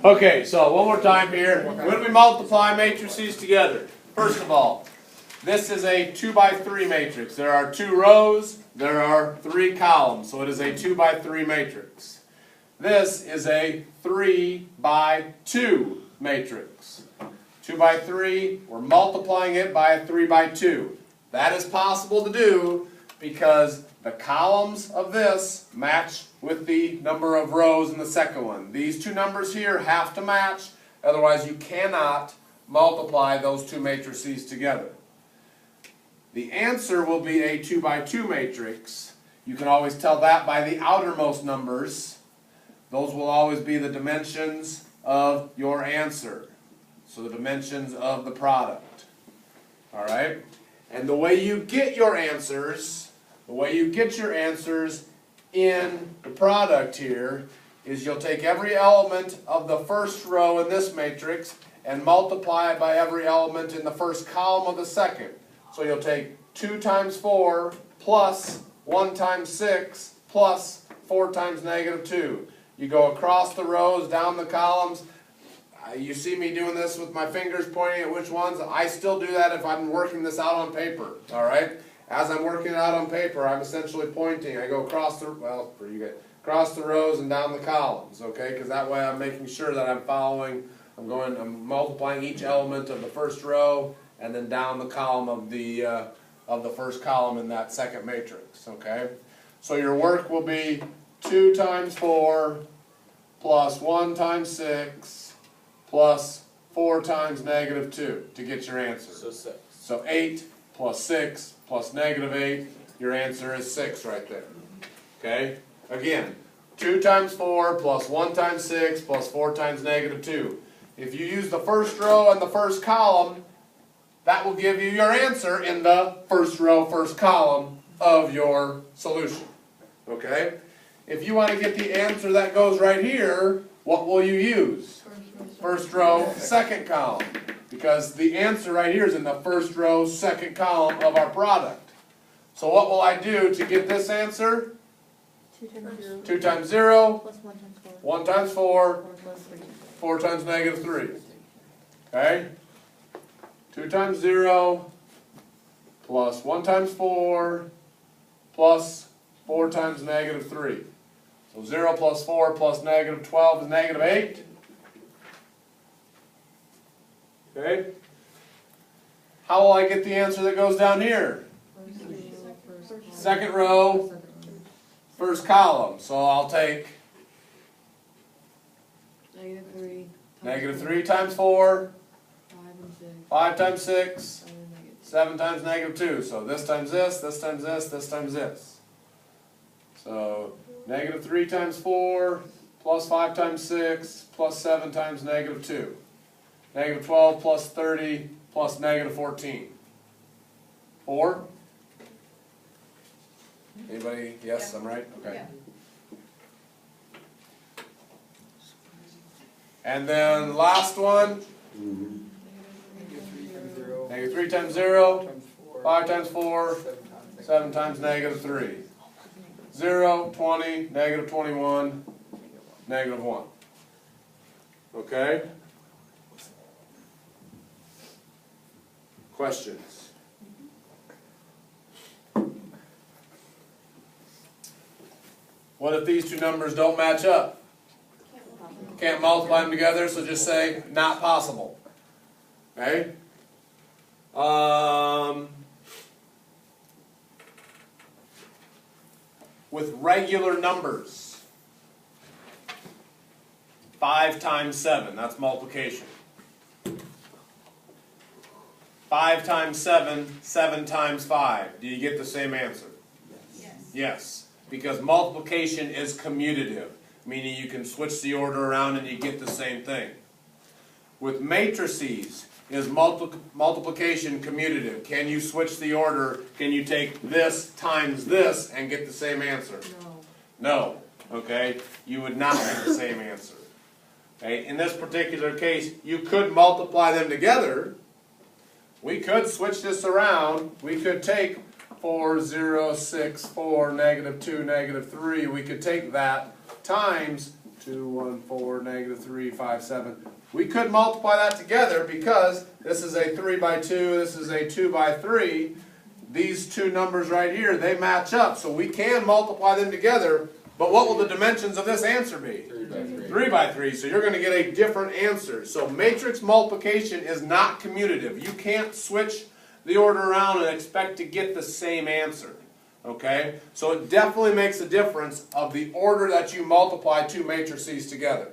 Okay, so one more time here. When we multiply matrices together, first of all, this is a 2 by 3 matrix. There are 2 rows, there are 3 columns, so it is a 2 by 3 matrix. This is a 3 by 2 matrix. 2 by 3, we're multiplying it by a 3 by 2. That is possible to do because the columns of this match with the number of rows in the second one. These two numbers here have to match, otherwise you cannot multiply those two matrices together. The answer will be a 2 by 2 matrix. You can always tell that by the outermost numbers. Those will always be the dimensions of your answer. So the dimensions of the product. Alright? And the way you get your answers, in the product here is you'll take every element of the first row in this matrix and multiply it by every element in the first column of the second. So you'll take 2 times 4 plus 1 times 6 plus 4 times negative 2. You go across the rows, down the columns. You see me doing this with my fingers pointing at which ones. I still do that if I'm working this out on paper. Alright? As I'm working it out on paper, I'm essentially pointing. I go across the, well, for you guys, across the rows and down the columns, okay? Because that way I'm making sure that I'm following, I'm multiplying each element of the first row and then down the column of the first column in that second matrix, okay? So your work will be 2 times 4 plus 1 times 6 plus 4 times negative 2 to get your answer. So 6. So 8 plus 6 plus negative 8, your answer is 6 right there. Okay? Again, 2 times 4 plus 1 times 6 plus 4 times negative 2. If you use the first row and the first column, that will give you your answer in the first row, first column of your solution. Okay? If you want to get the answer that goes right here, what will you use? First row, second column. Because the answer right here is in the first row, second column of our product. So what will I do to get this answer? 2 times 0. Plus 1 times 4. 1 times 4. plus 3. 4 times negative 3. Okay? 2 times 0 plus 1 times 4 plus 4 times negative 3. So 0 plus 4 plus negative 12 is negative 8. Okay? How will I get the answer that goes down here? Second row, first column. So I'll take negative 3 times 4, 5 times 6, 7 times negative 2. So this times this, this times this, this times this. So negative 3 times 4 plus 5 times 6 plus 7 times negative 2. Negative 12 plus 30 plus negative 14. 4? Anybody? Yes, I'm right? Okay. And then last one. Negative 3 times 0. 5 times 4. 7 times negative 3. 0, 20, negative 21, negative 1. Okay? Questions? What if these two numbers don't match up? Can't multiply them together, so just say not possible. Okay? With regular numbers, 5 times 7, that's multiplication. 5 times 7, 7 times 5. Do you get the same answer? Yes. Yes. Because multiplication is commutative, meaning you can switch the order around and you get the same thing. With matrices, is multiplication commutative? Can you switch the order? Can you take this times this and get the same answer? No. No. Okay? You would not get the same answer. Okay? In this particular case, you could multiply them together. We could switch this around. We could take 4, 0, 6, 4, negative 2, negative 3. We could take that times 2, 1, 4, negative 3, 5, 7. We could multiply that together because this is a 3 by 2, this is a 2 by 3. These two numbers right here, they match up, so we can multiply them together, but what will the dimensions of this answer be? 3 by 3. 3 by 3, so you're going to get a different answer. So matrix multiplication is not commutative. You can't switch the order around and expect to get the same answer. Okay? So it definitely makes a difference of the order that you multiply two matrices together.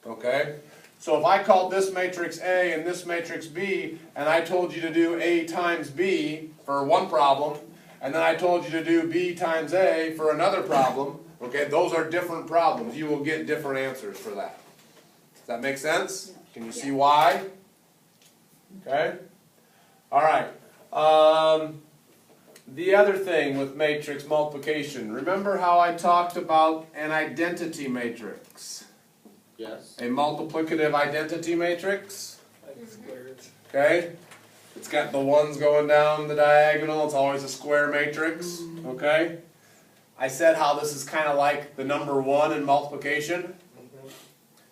Okay? So if I called this matrix A and this matrix B, and I told you to do A times B for one problem, and then I told you to do B times A for another problem, okay, those are different problems. You will get different answers for that. Does that make sense? Can you see why? Okay? Alright. The other thing with matrix multiplication, remember how I talked about an identity matrix? Yes. A multiplicative identity matrix? Like squares. Okay? It's got the ones going down the diagonal. It's always a square matrix. Okay? I said how this is kind of like the number 1 in multiplication.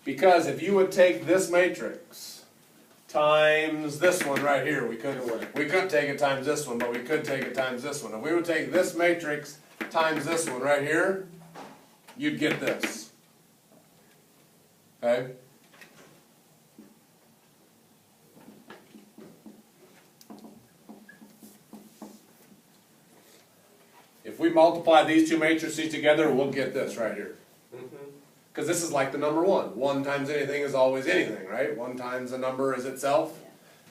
Because if you would take this matrix times this one right here, we couldn't take it times this one, but we could take it times this one. If we would take this matrix times this one right here, you'd get this. Okay? If we multiply these two matrices together, we'll get this right here. Because this is like the number 1. 1 times anything is always anything, right? 1 times a number is itself.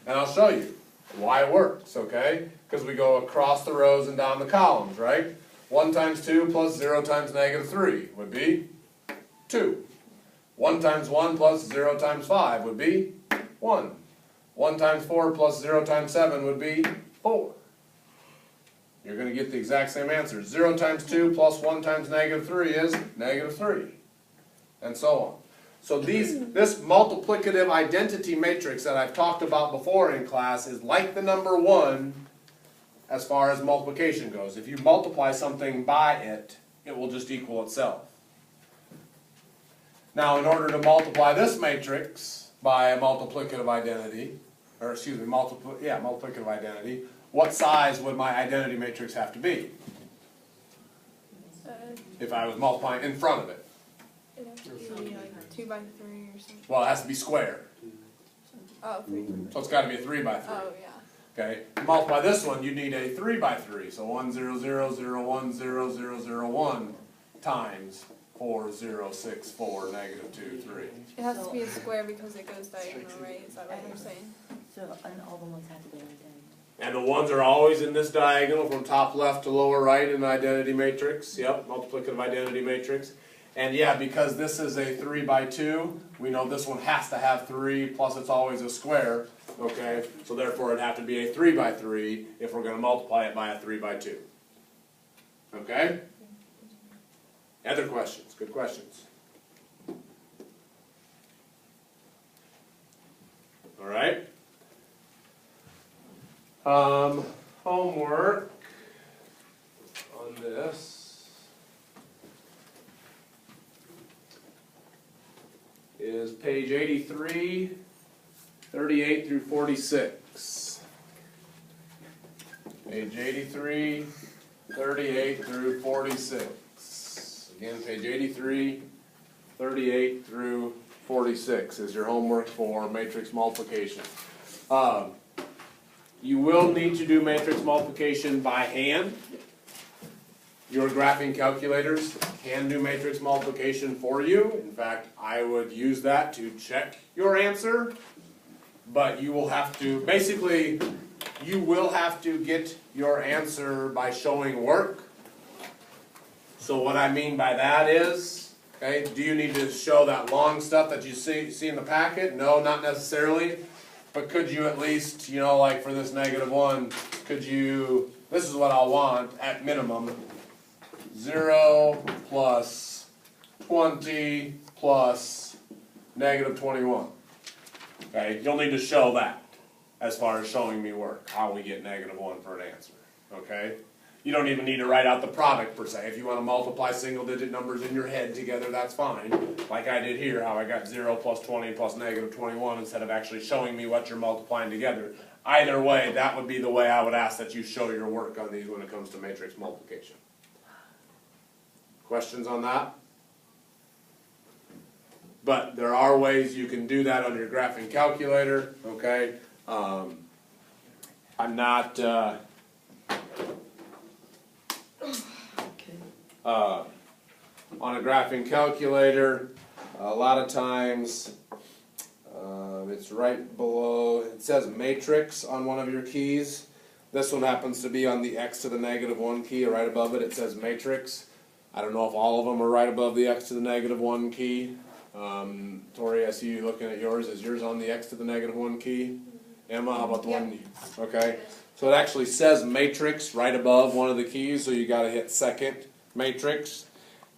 And I'll show you why it works, okay? Because we go across the rows and down the columns, right? 1 times 2 plus 0 times negative 3 would be 2. 1 times 1 plus 0 times 5 would be 1. 1 times 4 plus 0 times 7 would be 4. You're going to get the exact same answer. 0 times 2 plus 1 times negative 3 is negative 3. And so on. So this multiplicative identity matrix that I've talked about before in class is like the number 1 as far as multiplication goes. If you multiply something by it, it will just equal itself. Now, in order to multiply this matrix by a multiplicative identity, or excuse me, multiplicative identity, what size would my identity matrix have to be? If I was multiplying in front of it. It'd have to be like 2 by 3 or something. Well, it has to be square. Oh, 3. So it's got to be a 3 by 3. Oh, yeah. Okay. To multiply this one, you need a 3 by 3. So 1, 0, 0, 0, 1, 0, 0, 0, 1 times 4, 0, 6, 4, negative 2, 3. It has to be a square because it goes diagonal, right? Is that what you're saying? So, and all the ones have to be identity. And the ones are always in this diagonal from top left to lower right in the identity matrix. Yep, multiplicative identity matrix. And yeah, because this is a 3 by 2, we know this one has to have 3, plus it's always a square. Okay, so therefore it'd have to be a 3 by 3 if we're going to multiply it by a 3 by 2. Okay? Other questions? Good questions. All right. Homework on this is page 83, 38 through 46. Page 83, 38 through 46. Again, page 83, 38 through 46 is your homework for matrix multiplication. You will need to do matrix multiplication by hand. Your graphing calculators can do matrix multiplication for you. In fact, I would use that to check your answer. But you will have to, basically, you will have to get your answer by showing work. So what I mean by that is, okay, do you need to show that long stuff that you see in the packet? No, not necessarily. But could you at least, you know, like for this negative 1, could you, this is what I'll want at minimum, 0 plus 20 plus negative 21. Okay, you'll need to show that as far as showing me work, how we get negative 1 for an answer. Okay? You don't even need to write out the product per se. If you want to multiply single digit numbers in your head together, that's fine. Like I did here, how I got 0 plus 20 plus negative 21 instead of actually showing me what you're multiplying together. Either way, that would be the way I would ask that you show your work on these when it comes to matrix multiplication. Questions on that? But there are ways you can do that on your graphing calculator, okay? I'm not, on a graphing calculator, a lot of times, it's right below, it says matrix on one of your keys. This one happens to be on the x to the negative 1 key, right above it says matrix. I don't know if all of them are right above the x to the negative 1 key. Tori, I see you looking at yours. Is yours on the x to the negative 1 key? Emma, how about the one? Okay. So it actually says matrix right above one of the keys, so you got to hit second matrix.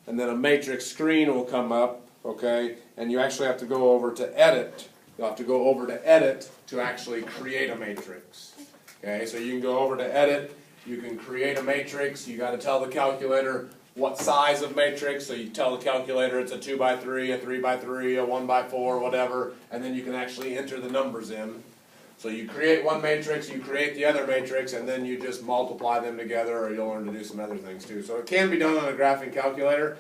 And then a matrix screen will come up, okay? And you actually have to go over to edit. You'll have to go over to edit to actually create a matrix. Okay, so you can go over to edit, you can create a matrix, you got to tell the calculator what size of matrix, so you tell the calculator it's a 2 by 3, a 3 by 3, a 1 by 4, whatever, and then you can actually enter the numbers in. So you create one matrix, you create the other matrix, and then you just multiply them together, or you'll learn to do some other things too. So it can be done on a graphing calculator.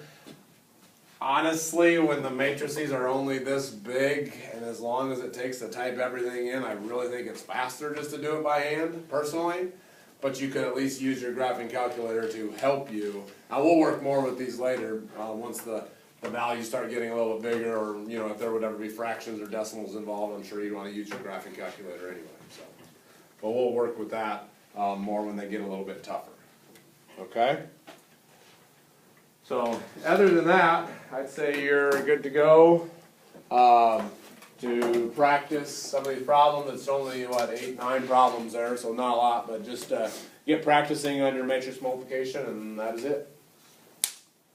Honestly, when the matrices are only this big, and as long as it takes to type everything in, I really think it's faster just to do it by hand, personally. But you could at least use your graphing calculator to help you. Now we'll work more with these later, once the values start getting a little bit bigger, or if there would ever be fractions or decimals involved, I'm sure you'd want to use your graphing calculator anyway. So, but we'll work with that more when they get a little bit tougher. Okay? So, other than that, I'd say you're good to go to practice some of these problems. It's only, 8, 9 problems there, so not a lot, but just get practicing on your matrix multiplication, and that is it.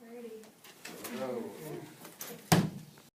Alrighty. Oh.